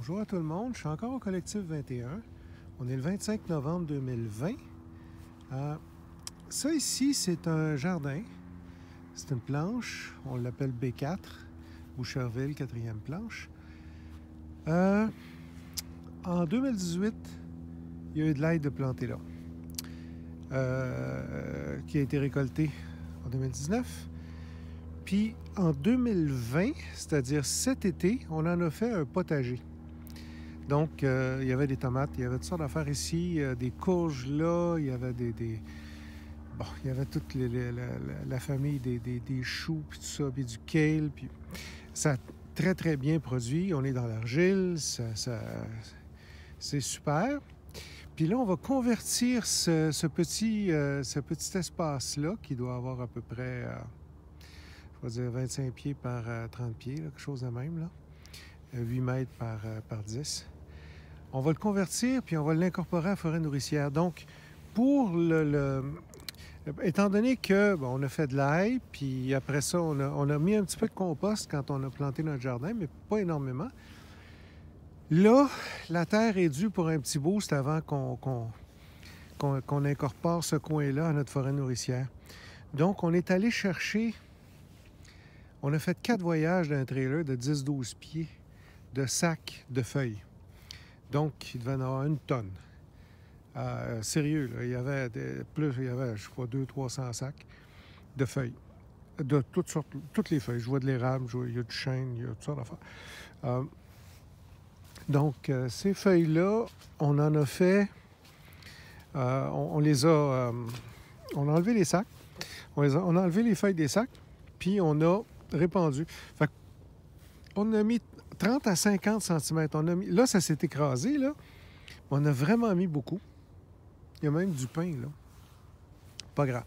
Bonjour à tout le monde, je suis encore au Collectif 21. On est le 25 novembre 2020. Ça ici, c'est un jardin. C'est une planche, on l'appelle B4, Boucherville, 4e planche. En 2018, il y a eu de l'aide de planter là, qui a été récoltée en 2019. Puis en 2020, c'est-à-dire cet été, on en a fait un potager. Donc, il y avait des tomates, il y avait toutes sortes d'affaires ici, des courges là, il y avait bon, il y avait toute la famille des choux, puis tout ça, puis du kale, puis ça a très, très bien produit. On est dans l'argile, c'est super. Puis là, on va convertir ce petit espace-là, qui doit avoir à peu près, je vais dire 25 pieds par 30 pieds, là, quelque chose de même, là. 8 mètres par 10. On va le convertir, puis on va l'incorporer à la forêt nourricière. Donc, pour étant donné que bon, on a fait de l'ail, puis après ça, on a mis un petit peu de compost quand on a planté notre jardin, mais pas énormément. Là, la terre est due pour un petit boost avant qu'on incorpore ce coin-là à notre forêt nourricière. Donc, on est allé chercher... On a fait 4 voyages d'un trailer de 10-12 pieds de sacs de feuilles. Donc, il devait en avoir une tonne. Sérieux, là, il y avait, je crois, 200-300 sacs de feuilles. De toutes sortes, toutes les feuilles. Je vois de l'érable, il y a du chêne, il y a toutes sortes d'affaires. Donc, ces feuilles-là, on en a fait... on les a... on a enlevé les sacs. On a enlevé les feuilles des sacs, puis on a répandu. Fait on a mis 30 à 50 cm. Là, ça s'est écrasé, là. On a vraiment mis beaucoup. Il y a même du pain, là. Pas grave.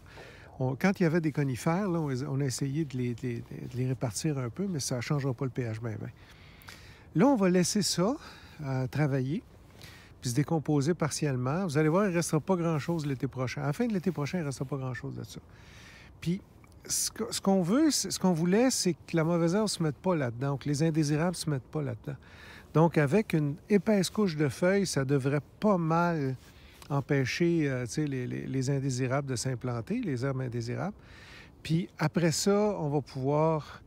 Quand il y avait des conifères, là, on a essayé de les répartir un peu, mais ça ne changera pas le pH bien. Là, on va laisser ça travailler, puis se décomposer partiellement. Vous allez voir, il ne restera pas grand-chose l'été prochain. À la fin de l'été prochain, il ne restera pas grand-chose de ça. Puis, ce qu'on voulait, c'est que la mauvaise herbe ne se mette pas là-dedans, que les indésirables ne se mettent pas là-dedans. Donc, avec une épaisse couche de feuilles, ça devrait pas mal empêcher les indésirables de s'implanter, les herbes indésirables. Puis après ça, on va pouvoir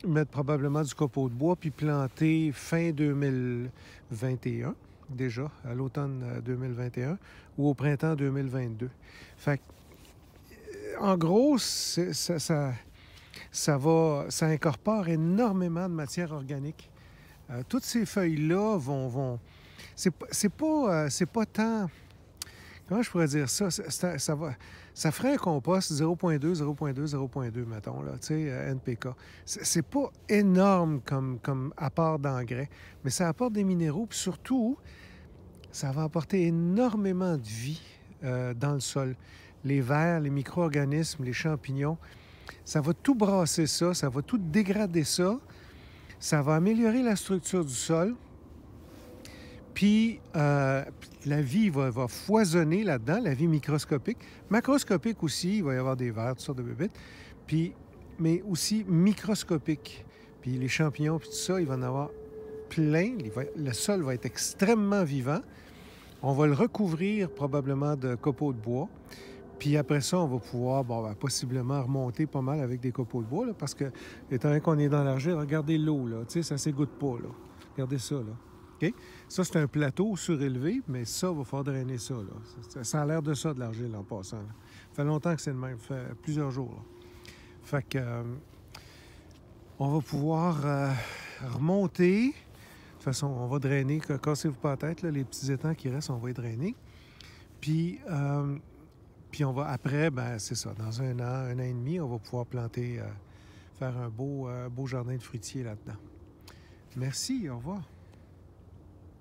mettre probablement du copeau de bois, puis planter fin 2021, déjà, à l'automne 2021, ou au printemps 2022. Fait que, en gros, ça incorpore énormément de matière organique. Toutes ces feuilles-là vont... C'est pas tant... Comment je pourrais dire ça? Ça ferait un compost 0.2, 0.2, 0.2, mettons, là, tu sais, NPK. C'est pas énorme comme apport d'engrais, mais ça apporte des minéraux, puis surtout, ça va apporter énormément de vie dans le sol. Les vers, les micro-organismes, les champignons, ça va tout brasser ça va tout dégrader ça, ça va améliorer la structure du sol, puis la vie va foisonner là-dedans, la vie microscopique. Macroscopique aussi, il va y avoir des vers, toutes sortes de bébites, mais aussi microscopique. Puis les champignons, puis tout ça, il va en avoir plein. Le sol va être extrêmement vivant. On va le recouvrir probablement de copeaux de bois. Puis après ça, on va pouvoir possiblement remonter pas mal avec des copeaux de bois, là, parce que, étant donné qu'on est dans l'argile, regardez l'eau, là, tu sais, ça ne s'égoutte pas, là. Regardez ça, là. OK? Ça, c'est un plateau surélevé, mais ça, il va falloir drainer ça, là. Ça a l'air de ça, de l'argile, en passant, là. Ça fait longtemps que c'est le même, ça fait plusieurs jours, là. Fait que, on va pouvoir remonter. De toute façon, on va drainer, cassez-vous pas la tête, là, les petits étangs qui restent, on va les drainer. Puis on va, après, c'est ça, dans un an et demi, on va pouvoir planter, faire un beau jardin de fruitiers là-dedans. Merci, au revoir.